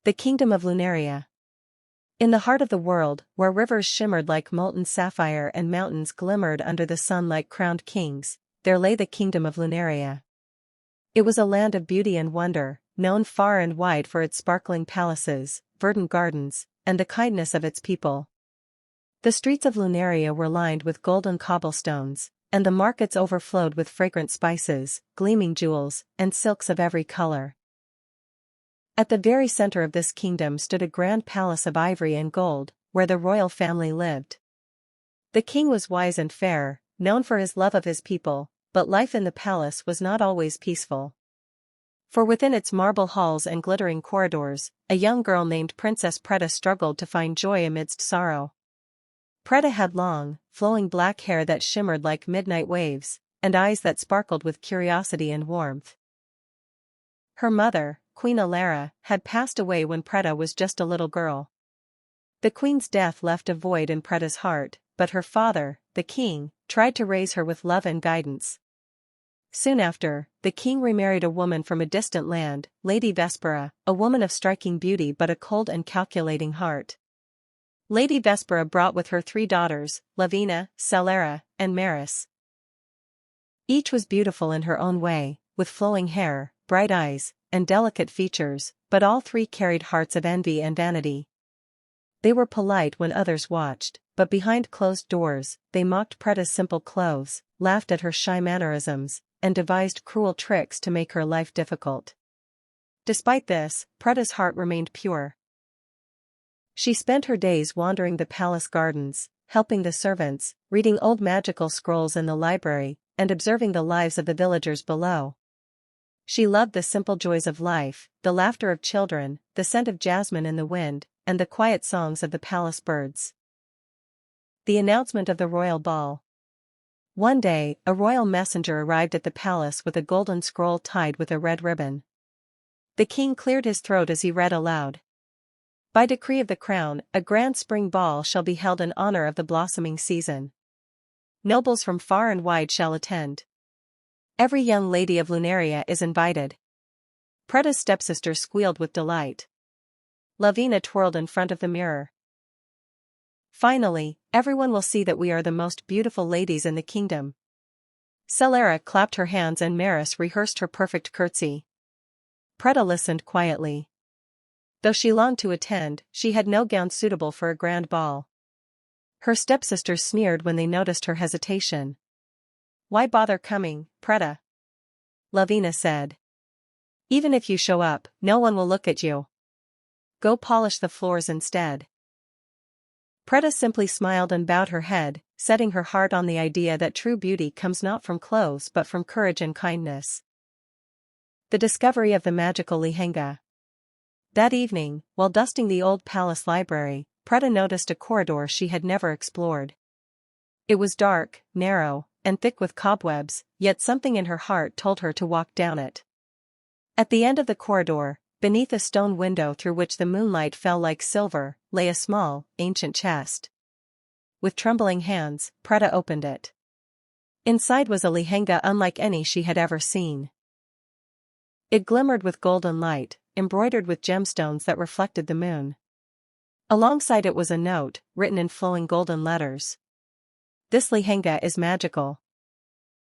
The Kingdom of Lunaria. In the heart of the world, where rivers shimmered like molten sapphire and mountains glimmered under the sun like crowned kings, there lay the Kingdom of Lunaria. It was a land of beauty and wonder, known far and wide for its sparkling palaces, verdant gardens, and the kindness of its people. The streets of Lunaria were lined with golden cobblestones, and the markets overflowed with fragrant spices, gleaming jewels, and silks of every color. At the very center of this kingdom stood a grand palace of ivory and gold, where the royal family lived. The king was wise and fair, known for his love of his people, but life in the palace was not always peaceful. For within its marble halls and glittering corridors, a young girl named Princess Preta struggled to find joy amidst sorrow. Preta had long, flowing black hair that shimmered like midnight waves, and eyes that sparkled with curiosity and warmth. Her mother, Queen Alara, had passed away when Preta was just a little girl. The queen's death left a void in Preta's heart, but her father, the king, tried to raise her with love and guidance. Soon after, the king remarried a woman from a distant land, Lady Vespera, a woman of striking beauty but a cold and calculating heart. Lady Vespera brought with her 3 daughters, Lavina, Celera, and Maris. Each was beautiful in her own way, with flowing hair, bright eyes, and delicate features, but all 3 carried hearts of envy and vanity. They were polite when others watched, but behind closed doors, they mocked Preta's simple clothes, laughed at her shy mannerisms, and devised cruel tricks to make her life difficult. Despite this, Preta's heart remained pure. She spent her days wandering the palace gardens, helping the servants, reading old magical scrolls in the library, and observing the lives of the villagers below. She loved the simple joys of life, the laughter of children, the scent of jasmine in the wind, and the quiet songs of the palace birds. The announcement of the royal ball. One day, a royal messenger arrived at the palace with a golden scroll tied with a red ribbon. The king cleared his throat as he read aloud. By decree of the crown, a grand spring ball shall be held in honor of the blossoming season. Nobles from far and wide shall attend. Every young lady of Lunaria is invited. Preta's stepsister squealed with delight. Lavina twirled in front of the mirror. Finally, everyone will see that we are the most beautiful ladies in the kingdom. Celera clapped her hands and Maris rehearsed her perfect curtsy. Preta listened quietly. Though she longed to attend, she had no gown suitable for a grand ball. Her stepsisters sneered when they noticed her hesitation. "Why bother coming, Preta?" Lavina said. "Even if you show up, no one will look at you. Go polish the floors instead." Preta simply smiled and bowed her head, setting her heart on the idea that true beauty comes not from clothes but from courage and kindness. The discovery of the magical Lehenga. That evening, while dusting the old palace library, Preta noticed a corridor she had never explored. It was dark, narrow, and thick with cobwebs, yet something in her heart told her to walk down it. At the end of the corridor, beneath a stone window through which the moonlight fell like silver, lay a small, ancient chest. With trembling hands, Preta opened it. Inside was a Lehenga unlike any she had ever seen. It glimmered with golden light, embroidered with gemstones that reflected the moon. Alongside it was a note, written in flowing golden letters. "This Lehenga is magical.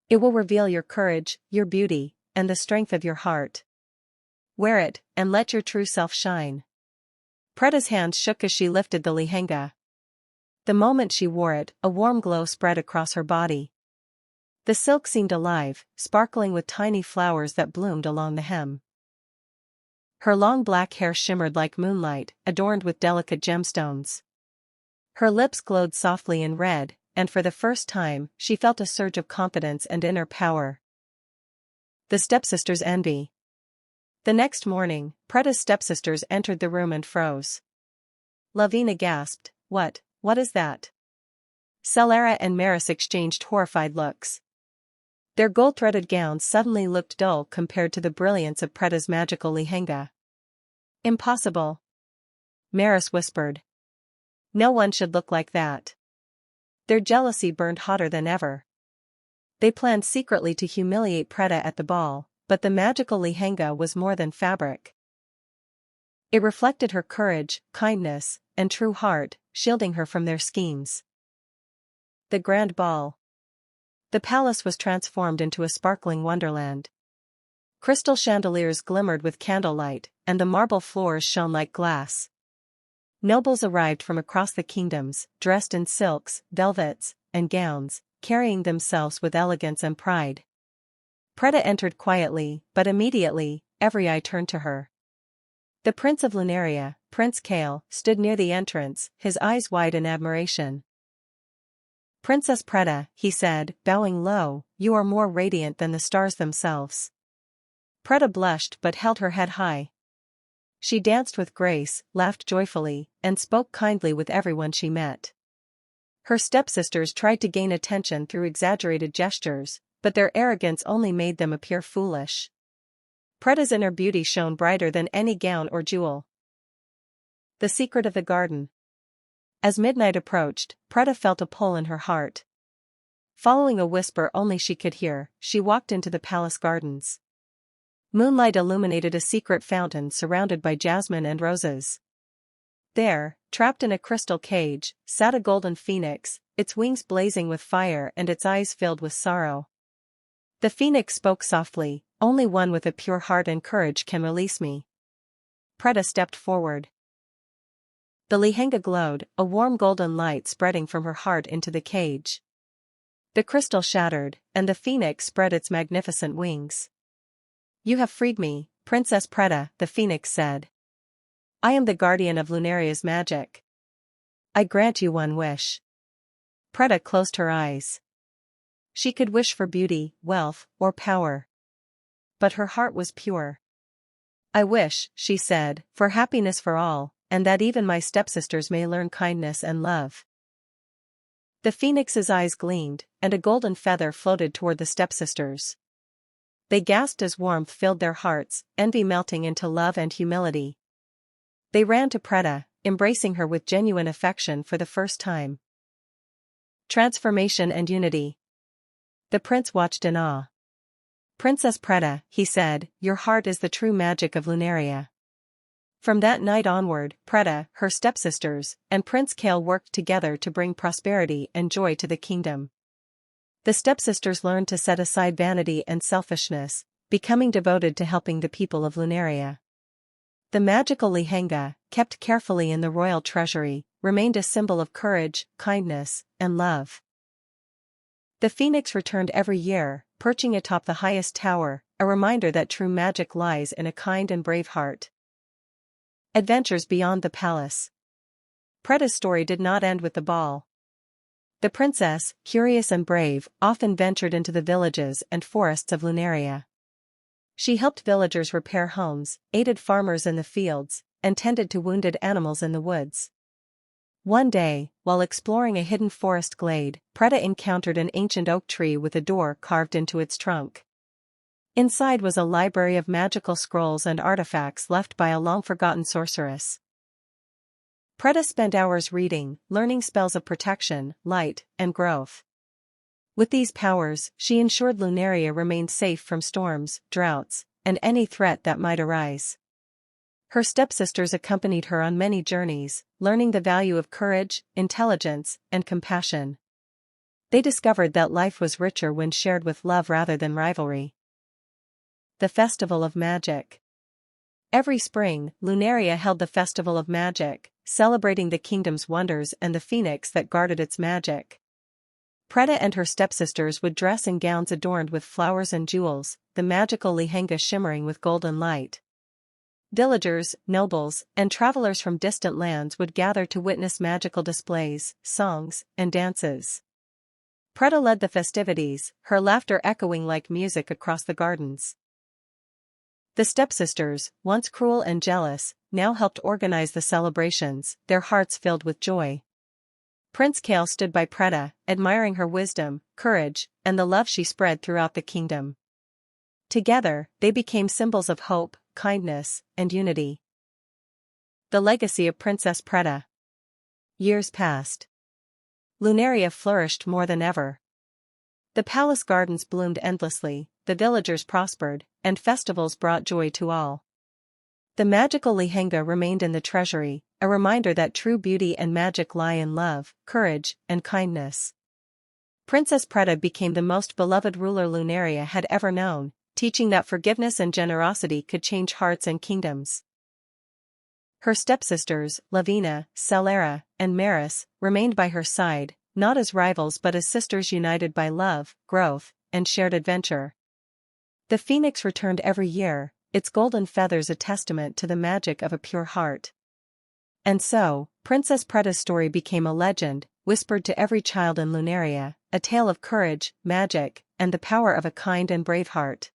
It will reveal your courage, your beauty, and the strength of your heart. Wear it, and let your true self shine." Preta's hands shook as she lifted the Lehenga. The moment she wore it, a warm glow spread across her body. The silk seemed alive, sparkling with tiny flowers that bloomed along the hem. Her long black hair shimmered like moonlight, adorned with delicate gemstones. Her lips glowed softly in red, and for the first time, she felt a surge of confidence and inner power. The stepsisters' envy. The next morning, Preta's stepsisters entered the room and froze. Lavina gasped, What is that?" Celera and Maris exchanged horrified looks. Their gold-threaded gowns suddenly looked dull compared to the brilliance of Preta's magical Lehenga. "Impossible," Maris whispered. "No one should look like that." Their jealousy burned hotter than ever. They planned secretly to humiliate Preta at the ball, but the magical Lehenga was more than fabric. It reflected her courage, kindness, and true heart, shielding her from their schemes. The Grand Ball. The palace was transformed into a sparkling wonderland. Crystal chandeliers glimmered with candlelight, and the marble floors shone like glass. Nobles arrived from across the kingdoms, dressed in silks, velvets, and gowns, carrying themselves with elegance and pride. Preta entered quietly, but immediately, every eye turned to her. The Prince of Lunaria, Prince Kale, stood near the entrance, his eyes wide in admiration. "Princess Preta," he said, bowing low, "you are more radiant than the stars themselves." Preta blushed but held her head high. She danced with grace, laughed joyfully, and spoke kindly with everyone she met. Her stepsisters tried to gain attention through exaggerated gestures, but their arrogance only made them appear foolish. Preta's inner beauty shone brighter than any gown or jewel. The secret of the garden. As midnight approached, Preta felt a pull in her heart. Following a whisper only she could hear, she walked into the palace gardens. Moonlight illuminated a secret fountain surrounded by jasmine and roses. There, trapped in a crystal cage, sat a golden phoenix, its wings blazing with fire and its eyes filled with sorrow. The phoenix spoke softly, "Only one with a pure heart and courage can release me." Preta stepped forward. The Lehenga glowed, a warm golden light spreading from her heart into the cage. The crystal shattered, and the phoenix spread its magnificent wings. "You have freed me, Princess Preta," the phoenix said. "I am the guardian of Lunaria's magic. I grant you one wish." Preta closed her eyes. She could wish for beauty, wealth, or power. But her heart was pure. "I wish," she said, "for happiness for all, and that even my stepsisters may learn kindness and love." The phoenix's eyes gleamed, and a golden feather floated toward the stepsisters. They gasped as warmth filled their hearts, envy melting into love and humility. They ran to Preta, embracing her with genuine affection for the first time. Transformation and unity. The prince watched in awe. "Princess Preta," he said, "your heart is the true magic of Lunaria." From that night onward, Preta, her stepsisters, and Prince Kale worked together to bring prosperity and joy to the kingdom. The stepsisters learned to set aside vanity and selfishness, becoming devoted to helping the people of Lunaria. The magical Lehenga, kept carefully in the royal treasury, remained a symbol of courage, kindness, and love. The phoenix returned every year, perching atop the highest tower, a reminder that true magic lies in a kind and brave heart. Adventures beyond the palace. Preta's story did not end with the ball. The princess, curious and brave, often ventured into the villages and forests of Lunaria. She helped villagers repair homes, aided farmers in the fields, and tended to wounded animals in the woods. One day, while exploring a hidden forest glade, Preta encountered an ancient oak tree with a door carved into its trunk. Inside was a library of magical scrolls and artifacts left by a long-forgotten sorceress. Preta spent hours reading, learning spells of protection, light, and growth. With these powers, she ensured Lunaria remained safe from storms, droughts, and any threat that might arise. Her stepsisters accompanied her on many journeys, learning the value of courage, intelligence, and compassion. They discovered that life was richer when shared with love rather than rivalry. The Festival of Magic. Every spring, Lunaria held the Festival of Magic, celebrating the kingdom's wonders and the phoenix that guarded its magic. Preta and her stepsisters would dress in gowns adorned with flowers and jewels, the magical Lehenga shimmering with golden light. Villagers, nobles, and travelers from distant lands would gather to witness magical displays, songs, and dances. Preta led the festivities, her laughter echoing like music across the gardens. The stepsisters, once cruel and jealous, now helped organize the celebrations, their hearts filled with joy. Prince Kale stood by Preta, admiring her wisdom, courage, and the love she spread throughout the kingdom. Together, they became symbols of hope, kindness, and unity. The legacy of Princess Preta. Years passed. Lunaria flourished more than ever. The palace gardens bloomed endlessly, the villagers prospered, and festivals brought joy to all. The magical Lehenga remained in the treasury, a reminder that true beauty and magic lie in love, courage, and kindness. Princess Preta became the most beloved ruler Lunaria had ever known, teaching that forgiveness and generosity could change hearts and kingdoms. Her stepsisters, Lavina, Celera, and Maris, remained by her side, not as rivals but as sisters united by love, growth, and shared adventure. The phoenix returned every year, its golden feathers a testament to the magic of a pure heart. And so, Princess Preta's story became a legend, whispered to every child in Lunaria, a tale of courage, magic, and the power of a kind and brave heart.